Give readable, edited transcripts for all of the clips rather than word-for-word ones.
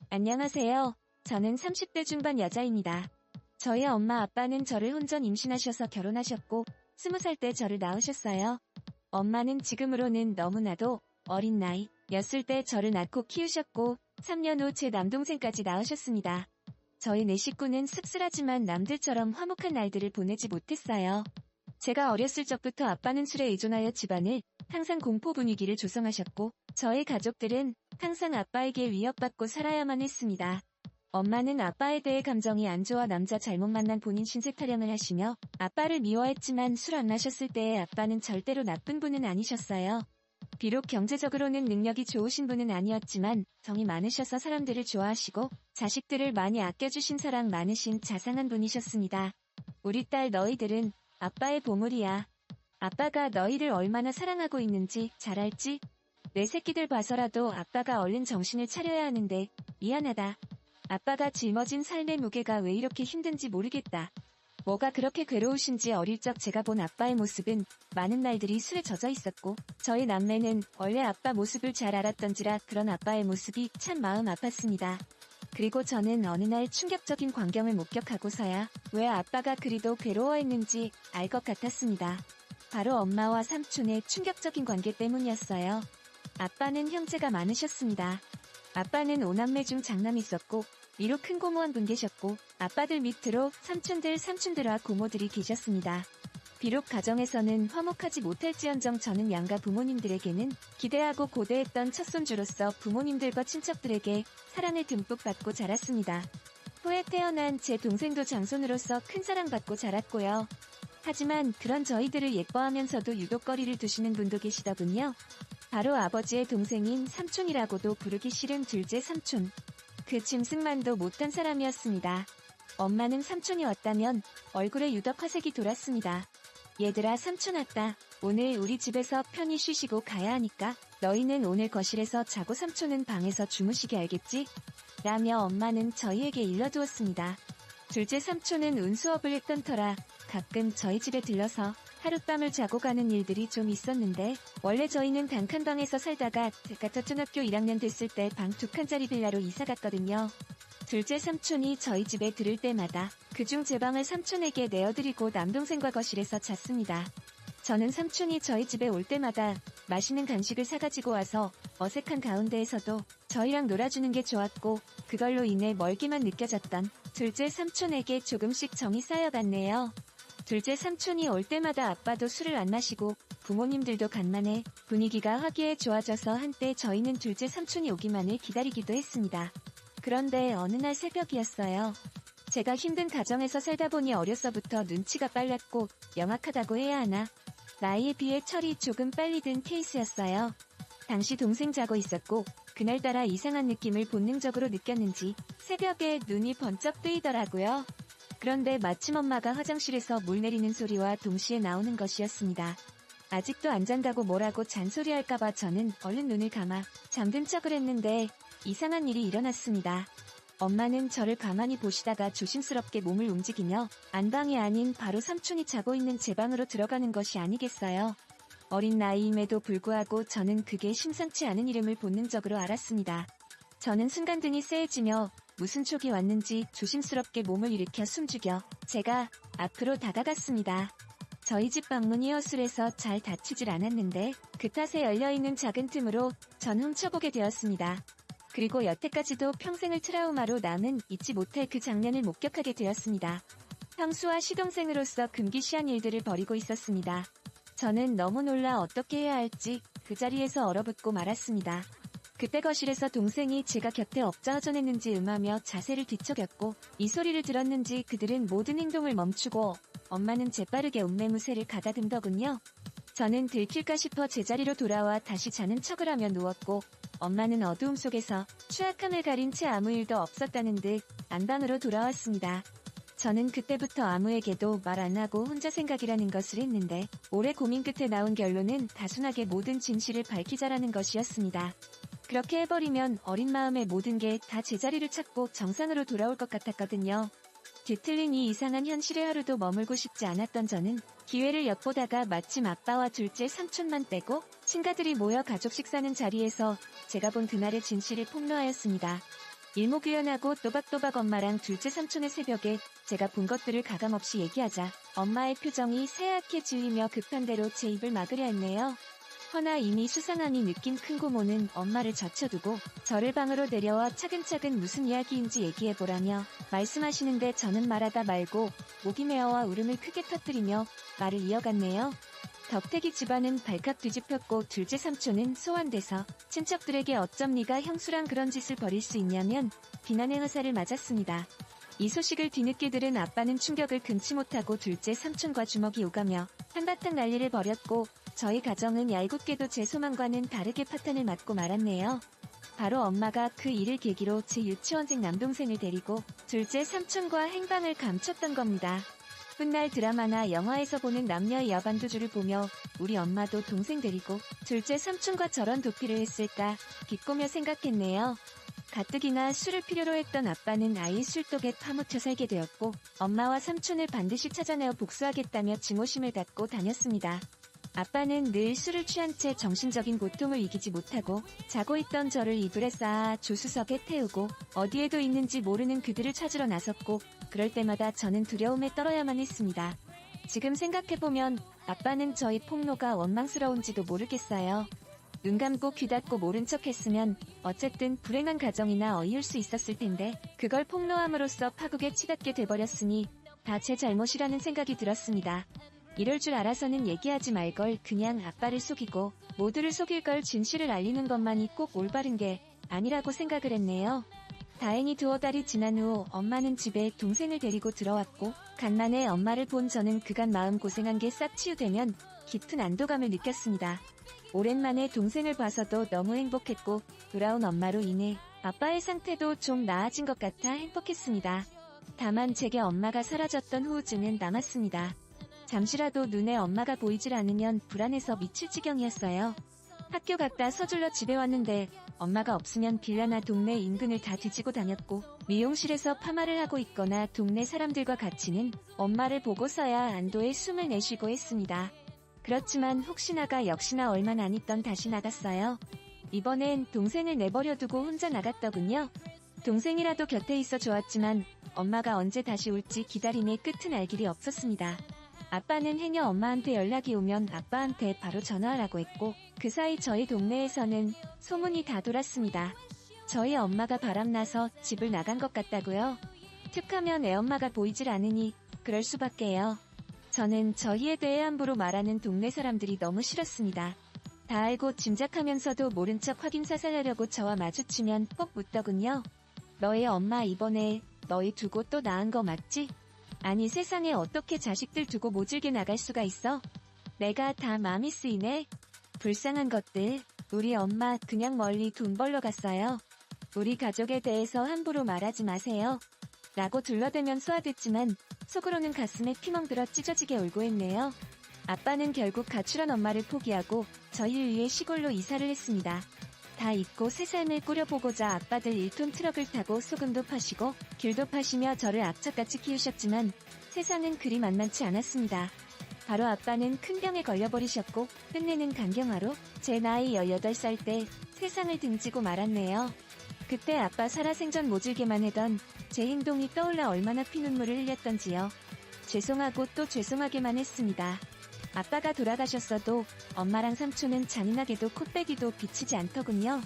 안녕하세요. 저는 30대 중반 여자입니다. 저희 엄마 아빠는 저를 혼전 임신하셔서 결혼하셨고 20살 때 저를 낳으셨어요. 엄마는 지금으로는 너무나도 어린 나이였을 때 저를 낳고 키우셨고 3년 후 제 남동생까지 낳으셨습니다. 저희 네 식구는 씁쓸하지만 남들처럼 화목한 날들을 보내지 못했어요. 제가 어렸을 적부터 아빠는 술에 의존하여 집안을 항상 공포 분위기를 조성하셨고 저희 가족들은 항상 아빠에게 위협받고 살아야만 했습니다. 엄마는 아빠에 대해 감정이 안 좋아 남자 잘못 만난 본인 신세 타령을 하시며 아빠를 미워했지만 술 안 마셨을 때의 아빠는 절대로 나쁜 분은 아니셨어요. 비록 경제적으로는 능력이 좋으신 분은 아니었지만 정이 많으셔서 사람들을 좋아하시고 자식들을 많이 아껴주신 사랑 많으신 자상한 분이셨습니다. 우리 딸 너희들은 아빠의 보물이야. 아빠가 너희를 얼마나 사랑하고 있는지 잘 알지? 내 새끼들 봐서라도 아빠가 얼른 정신을 차려야 하는데 미안하다. 아빠가 짊어진 삶의 무게가 왜 이렇게 힘든지 모르겠다. 뭐가 그렇게 괴로우신지 어릴 적 제가 본 아빠의 모습은 많은 날들이 술에 젖어 있었고 저희 남매는 원래 아빠 모습을 잘 알았던지라 그런 아빠의 모습이 참 마음 아팠습니다. 그리고 저는 어느 날 충격적인 광경을 목격하고서야 왜 아빠가 그리도 괴로워했는지 알 것 같았습니다. 바로 엄마와 삼촌의 충격적인 관계 때문이었어요. 아빠는 형제가 많으셨습니다. 아빠는 5남매 중 장남이 있었고 위로 큰 고모 한 분 계셨고 아빠들 밑으로 삼촌들과 고모들이 계셨습니다. 비록 가정에서는 화목하지 못할지언정 저는 양가 부모님들에게는 기대하고 고대했던 첫손주로서 부모님들과 친척들에게 사랑을 듬뿍 받고 자랐습니다. 후에 태어난 제 동생도 장손으로서 큰 사랑받고 자랐고요. 하지만 그런 저희들을 예뻐하면서도 유독거리를 두시는 분도 계시더군요. 바로 아버지의 동생인 삼촌이라고도 부르기 싫은 둘째 삼촌. 그 짐승만도 못한 사람이었습니다. 엄마는 삼촌이 왔다면 얼굴에 유독 화색이 돌았습니다. 얘들아 삼촌 왔다. 오늘 우리 집에서 편히 쉬시고 가야 하니까 너희는 오늘 거실에서 자고 삼촌은 방에서 주무시게 알겠지? 라며 엄마는 저희에게 일러두었습니다. 둘째 삼촌은 운수업을 했던 터라 가끔 저희 집에 들러서 하룻밤을 자고 가는 일들이 좀 있었는데 원래 저희는 단칸방에서 살다가 제가 초등학교 1학년 됐을 때 방 2칸짜리 빌라로 이사 갔거든요. 둘째 삼촌이 저희 집에 들을 때마다 그중 제 방을 삼촌에게 내어드리고 남동생과 거실에서 잤습니다. 저는 삼촌이 저희 집에 올 때마다 맛있는 간식을 사가지고 와서 어색한 가운데에서도 저희랑 놀아주는 게 좋았고 그걸로 인해 멀기만 느껴졌던 둘째 삼촌에게 조금씩 정이 쌓여갔네요. 둘째 삼촌이 올 때마다 아빠도 술을 안 마시고 부모님들도 간만에 분위기가 화기애 좋아져서 한때 저희는 둘째 삼촌이 오기만을 기다리기도 했습니다. 그런데 어느 날 새벽이었어요. 제가 힘든 가정에서 살다 보니 어려서부터 눈치가 빨랐고 영악하다고 해야 하나? 나이에 비해 철이 조금 빨리 든 케이스였어요. 당시 동생 자고 있었고 그날따라 이상한 느낌을 본능적으로 느꼈는지 새벽에 눈이 번쩍 뜨이더라고요. 그런데 마침 엄마가 화장실에서 물 내리는 소리와 동시에 나오는 것이었습니다. 아직도 안 잔다고 뭐라고 잔소리할까봐 저는 얼른 눈을 감아 잠든 척을 했는데 이상한 일이 일어났습니다. 엄마는 저를 가만히 보시다가 조심스럽게 몸을 움직이며 안방이 아닌 바로 삼촌이 자고 있는 제 방으로 들어가는 것이 아니겠어요. 어린 나이임에도 불구하고 저는 그게 심상치 않은 일임을 본능적으로 알았습니다. 저는 순간 등이 쎄해지며 무슨 촉이 왔는지 조심스럽게 몸을 일으켜 숨죽여 제가 앞으로 다가갔습니다. 저희 집 방문이 허술해서 잘 닫히질 않았는데 그 탓에 열려있는 작은 틈으로 전 훔쳐보게 되었습니다. 그리고 여태까지도 평생을 트라우마로 남은 잊지 못할 그 장면을 목격하게 되었습니다. 형수와 시동생으로서 금기시한 일들을 벌이고 있었습니다. 저는 너무 놀라 어떻게 해야 할지 그 자리에서 얼어붙고 말았습니다. 그때 거실에서 동생이 제가 곁에 엎자어전했는지 음하며 자세를 뒤척였고 이 소리를 들었는지 그들은 모든 행동을 멈추고 엄마는 재빠르게 옷매무새를 가다듬더군요. 저는 들킬까 싶어 제자리로 돌아와 다시 자는 척을 하며 누웠고 엄마는 어두움 속에서 추악함을 가린 채 아무 일도 없었다는 듯 안방으로 돌아왔습니다. 저는 그때부터 아무에게도 말 안 하고 혼자 생각이라는 것을 했는데 오래 고민 끝에 나온 결론은 단순하게 모든 진실을 밝히자라는 것이었습니다. 그렇게 해버리면 어린 마음의 모든 게 다 제자리를 찾고 정상으로 돌아올 것 같았거든요. 뒤틀린 이 이상한 현실에 하루도 머물고 싶지 않았던 저는 기회를 엿보다가 마침 아빠와 둘째 삼촌만 빼고 친가들이 모여 가족 식사는 자리에서 제가 본 그날의 진실을 폭로하였습니다. 일목요연하고 또박또박 엄마랑 둘째 삼촌의 새벽에 제가 본 것들을 가감없이 얘기하자 엄마의 표정이 새하얗게 질리며 급한 대로 제 입을 막으려 했네요. 허나 이미 수상하니 느낀 큰 고모는 엄마를 젖혀두고 저를 방으로 데려와 차근차근 무슨 이야기인지 얘기해보라며 말씀하시는데 저는 말하다 말고 목이 메어와 울음을 크게 터뜨리며 말을 이어갔네요. 덕택이 집안은 발칵 뒤집혔고 둘째 삼촌은 소환돼서 친척들에게 어쩜 네가 형수랑 그런 짓을 벌일 수 있냐면 비난의 화살을 맞았습니다. 이 소식을 뒤늦게 들은 아빠는 충격을 금치 못하고 둘째 삼촌과 주먹이 오가며 한바탕 난리를 벌였고 저희 가정은 얄궂게도 제 소망과는 다르게 파탄을 맞고 말았네요. 바로 엄마가 그 일을 계기로 제 유치원생 남동생을 데리고 둘째 삼촌과 행방을 감췄던 겁니다. 훗날 드라마나 영화에서 보는 남녀의 야반도주를 보며 우리 엄마도 동생 데리고 둘째 삼촌과 저런 도피를 했을까 비꼬며 생각했네요. 가뜩이나 술을 필요로 했던 아빠는 아이 술독에 파묻혀 살게 되었고 엄마와 삼촌을 반드시 찾아내어 복수하겠다며 증오심을 갖고 다녔습니다. 아빠는 늘 술을 취한 채 정신적인 고통을 이기지 못하고 자고 있던 저를 이불에 쌓아 조수석에 태우고 어디에도 있는지 모르는 그들을 찾으러 나섰고 그럴 때마다 저는 두려움에 떨어야만 했습니다. 지금 생각해보면 아빠는 저희 폭로가 원망스러운지도 모르겠어요. 눈 감고 귀 닫고 모른 척 했으면 어쨌든 불행한 가정이나 어이울 수 있었을 텐데 그걸 폭로함으로써 파국에 치닫게 돼버렸으니 다 제 잘못이라는 생각이 들었습니다. 이럴 줄 알아서는 얘기하지 말걸 그냥 아빠를 속이고 모두를 속일 걸 진실을 알리는 것만이 꼭 올바른 게 아니라고 생각을 했네요. 다행히 두어 달이 지난 후 엄마는 집에 동생을 데리고 들어왔고 간만에 엄마를 본 저는 그간 마음 고생한 게 싹 치유되면 깊은 안도감을 느꼈습니다. 오랜만에 동생을 봐서도 너무 행복했고 돌아온 엄마로 인해 아빠의 상태도 좀 나아진 것 같아 행복했습니다. 다만 제게 엄마가 사라졌던 후유증은 남았습니다. 잠시라도 눈에 엄마가 보이질 않으면 불안해서 미칠 지경이었어요. 학교 갔다 서둘러 집에 왔는데 엄마가 없으면 빌라나 동네 인근을 다 뒤지고 다녔고 미용실에서 파마를 하고 있거나 동네 사람들과 같이는 엄마를 보고서야 안도의 숨을 내쉬고 했습니다. 그렇지만 혹시나가 역시나 얼마 안 있던 다시 나갔어요. 이번엔 동생을 내버려두고 혼자 나갔더군요. 동생이라도 곁에 있어 좋았지만 엄마가 언제 다시 올지 기다림의 끝은 알 길이 없었습니다. 아빠는 행여 엄마한테 연락이 오면 아빠한테 바로 전화하라고 했고 그 사이 저희 동네에서는 소문이 다 돌았습니다. 저희 엄마가 바람나서 집을 나간 것 같다고요? 툭하면 애엄마가 보이질 않으니 그럴 수밖에요. 저는 저희에 대해 함부로 말하는 동네 사람들이 너무 싫었습니다. 다 알고 짐작하면서도 모른 척 확인 사살하려고 저와 마주치면 꼭 묻더군요. 너희 엄마 이번에 너희 두고 또 낳은 거 맞지? 아니 세상에 어떻게 자식들 두고 모질게 나갈 수가 있어? 내가 다 마음이 쓰이네. 불쌍한 것들. 우리 엄마 그냥 멀리 돈 벌러 갔어요. 우리 가족에 대해서 함부로 말하지 마세요. 라고 둘러대면 쏘아댔지만 속으로는 가슴에 피멍 들어 찢어지게 울고 했네요. 아빠는 결국 가출한 엄마를 포기하고 저희를 위해 시골로 이사를 했습니다. 다 잊고 새 삶을 꾸려보고자 아빠들 1톤 트럭을 타고 소금도 파시고 귤도 파시며 저를 악착같이 키우셨지만 세상은 그리 만만치 않았습니다. 바로 아빠는 큰 병에 걸려버리셨고 끝내는 간경화로 제 나이 18살 때 세상을 등지고 말았네요. 그때 아빠 살아생전 모질게만 해던 제 행동이 떠올라 얼마나 피눈물을 흘렸던지요. 죄송하고 또 죄송하게만 했습니다. 아빠가 돌아가셨어도 엄마랑 삼촌은 잔인하게도 코빼기도 비치지 않더군요.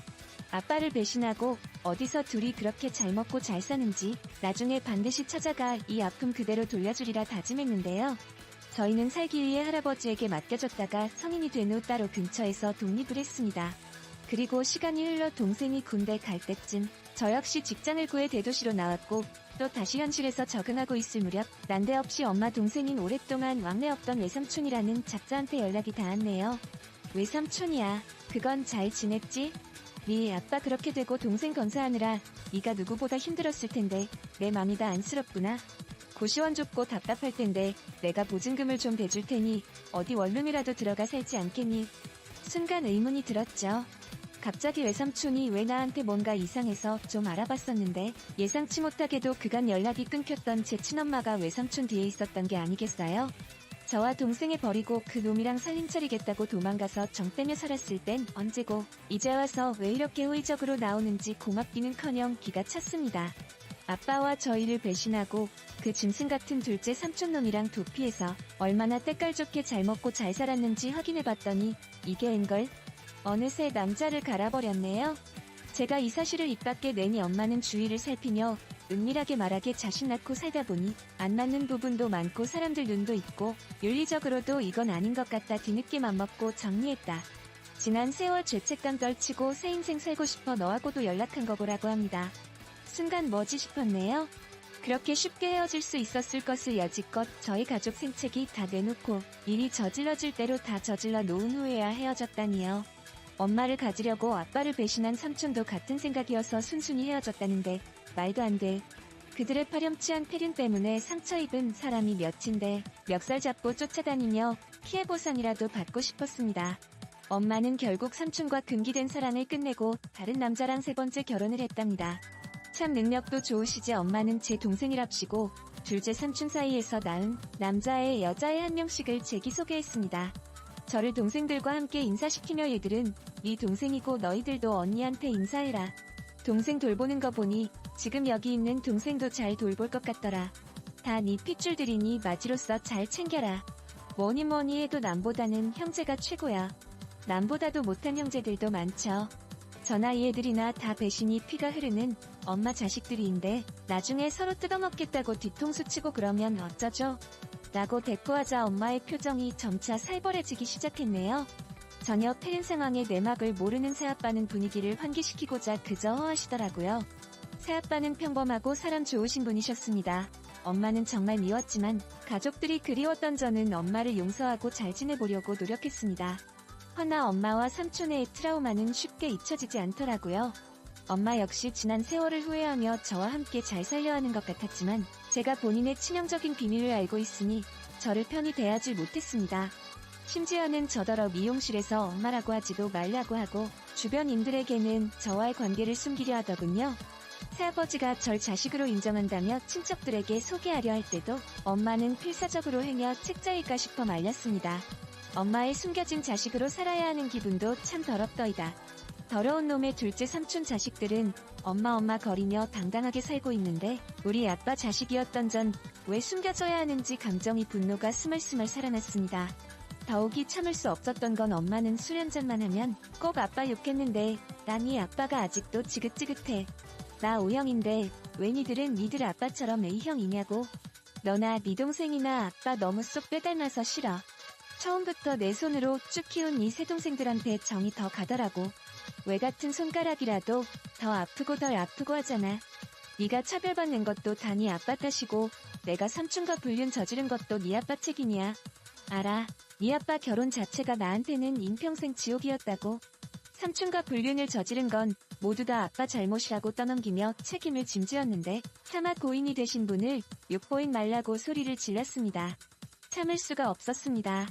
아빠를 배신하고 어디서 둘이 그렇게 잘 먹고 잘 사는지 나중에 반드시 찾아가 이 아픔 그대로 돌려주리라 다짐했는데요. 저희는 살기 위해 할아버지에게 맡겨졌다가 성인이 된 후 따로 근처에서 독립을 했습니다. 그리고 시간이 흘러 동생이 군대 갈 때쯤 저 역시 직장을 구해 대도시로 나왔고 또 다시 현실에서 적응하고 있을 무렵 난데없이 엄마 동생인 오랫동안 왕래 없던 외삼촌이라는 작자한테 연락이 닿았네요. 외삼촌이야. 그건 잘 지냈지? 네 아빠 그렇게 되고 동생 건사하느라 네가 누구보다 힘들었을 텐데 내 맘이 다 안쓰럽구나. 고시원 좁고 답답할 텐데 내가 보증금을 좀 대줄 테니 어디 원룸이라도 들어가 살지 않겠니? 순간 의문이 들었죠. 갑자기 외삼촌이 왜 나한테 뭔가 이상해서 좀 알아봤었는데 예상치 못하게도 그간 연락이 끊겼던 제 친엄마가 외삼촌 뒤에 있었던 게 아니겠어요? 저와 동생을 버리고 그 놈이랑 살림 차리겠다고 도망가서 정 빼며 살았을 땐 언제고 이제 와서 왜 이렇게 호의적으로 나오는지 고맙기는커녕 기가 찼습니다. 아빠와 저희를 배신하고 그 짐승 같은 둘째 삼촌놈이랑 도피해서 얼마나 때깔 좋게 잘 먹고 잘 살았는지 확인해봤더니 이게 웬걸? 어느새 남자를 갈아버렸네요. 제가 이 사실을 입 밖에 내니 엄마는 주위를 살피며 은밀하게 말하게 자신 낳고 살다 보니 안 맞는 부분도 많고 사람들 눈도 있고 윤리적으로도 이건 아닌 것 같다 뒤늦게 맘먹고 정리했다. 지난 세월 죄책감 떨치고 새 인생 살고 싶어 너하고도 연락한 거고라고 합니다. 순간 뭐지 싶었네요. 그렇게 쉽게 헤어질 수 있었을 것을 여지껏 저희 가족 생채기 다 내놓고 일이 저질러질 대로 다 저질러 놓은 후에야 헤어졌다니요. 엄마를 가지려고 아빠를 배신한 삼촌도 같은 생각이어서 순순히 헤어졌다는데 말도 안 돼. 그들의 파렴치한 패륜 때문에 상처 입은 사람이 몇인데 멱살 잡고 쫓아다니며 피해 보상이라도 받고 싶었습니다. 엄마는 결국 삼촌과 금기된 사랑을 끝내고 다른 남자랑 세 번째 결혼을 했답니다. 참 능력도 좋으시지. 엄마는 제 동생이랍시고 둘째 삼촌 사이에서 낳은 남자애 여자애 한 명씩을 제기 소개했습니다. 저를 동생들과 함께 인사시키며 얘들은 네 동생이고 너희들도 언니한테 인사해라. 동생 돌보는 거 보니 지금 여기 있는 동생도 잘 돌볼 것 같더라. 다 네 핏줄들이니 마지로서 잘 챙겨라. 뭐니 해도 남보다는 형제가 최고야. 남보다도 못한 형제들도 많죠. 저 나이 애들이나 다 배신이 피가 흐르는 엄마 자식들이인데 나중에 서로 뜯어먹겠다고 뒤통수 치고 그러면 어쩌죠? 라고 대꾸하자 엄마의 표정이 점차 살벌해지기 시작했네요. 전혀 패륜 상황의 내막을 모르는 새아빠는 분위기를 환기시키고자 그저 허하시더라고요. 새아빠는 평범하고 사람 좋으신 분이셨습니다. 엄마는 정말 미웠지만 가족들이 그리웠던 저는 엄마를 용서하고 잘 지내보려고 노력했습니다. 허나 엄마와 삼촌의 트라우마는 쉽게 잊혀지지 않더라고요. 엄마 역시 지난 세월을 후회하며 저와 함께 잘 살려 하는 것 같았지만 제가 본인의 치명적인 비밀을 알고 있으니 저를 편히 대하지 못했습니다. 심지어는 저더러 미용실에서 엄마라고 하지도 말라고 하고 주변인들에게는 저와의 관계를 숨기려 하더군요. 새아버지가 절 자식으로 인정한다며 친척들에게 소개하려 할 때도 엄마는 필사적으로 행여 책자일까 싶어 말렸습니다. 엄마의 숨겨진 자식으로 살아야 하는 기분도 참 더럽더이다. 더러운 놈의 둘째 삼촌 자식들은 엄마 거리며 당당하게 살고 있는데 우리 아빠 자식이었던 전 왜 숨겨져야 하는지 감정이 분노가 스멀스멀 살아났습니다. 더욱이 참을 수 없었던 건 엄마는 술 한잔만 하면 꼭 아빠 욕했는데 난 이 아빠가 아직도 지긋지긋해. 나 O형인데 왜 니들은 니들 아빠처럼 A형이냐고. 너나 니 동생이나 아빠 너무 쏙 빼닮아서 싫어. 처음부터 내 손으로 쭉 키운 이 세 동생들한테 정이 더 가더라고. 왜 같은 손가락이라도 더 아프고 덜 아프고 하잖아. 네가 차별받는 것도 다 네 아빠 탓이고 내가 삼촌과 불륜 저지른 것도 네 아빠 책임이야. 알아. 네 아빠 결혼 자체가 나한테는 인평생 지옥이었다고. 삼촌과 불륜을 저지른 건 모두 다 아빠 잘못이라고 떠넘기며 책임을 짐지었는데 차마 고인이 되신 분을 욕보인 말라고 소리를 질렀습니다. 참을 수가 없었습니다.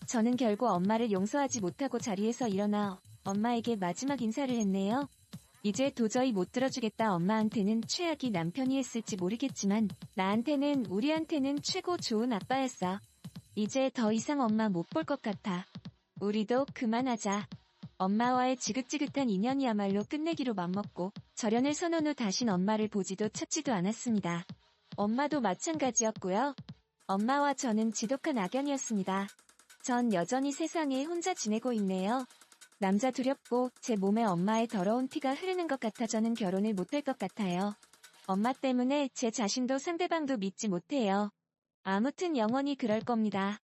저는 결국 엄마를 용서하지 못하고 자리에서 일어나 엄마에게 마지막 인사를 했네요. 이제 도저히 못 들어주겠다. 엄마한테는 최악이 남편이 했을지 모르겠지만 나한테는 우리한테는 최고 좋은 아빠였어. 이제 더 이상 엄마 못 볼 것 같아. 우리도 그만하자. 엄마와의 지긋지긋한 인연이야말로 끝내기로 맘먹고 절연을 선언 후 다신 엄마를 보지도 찾지도 않았습니다. 엄마도 마찬가지였고요. 엄마와 저는 지독한 악연이었습니다. 전 여전히 세상에 혼자 지내고 있네요. 남자 두렵고 제 몸에 엄마의 더러운 피가 흐르는 것 같아 저는 결혼을 못할 것 같아요. 엄마 때문에 제 자신도 상대방도 믿지 못해요. 아무튼 영원히 그럴 겁니다.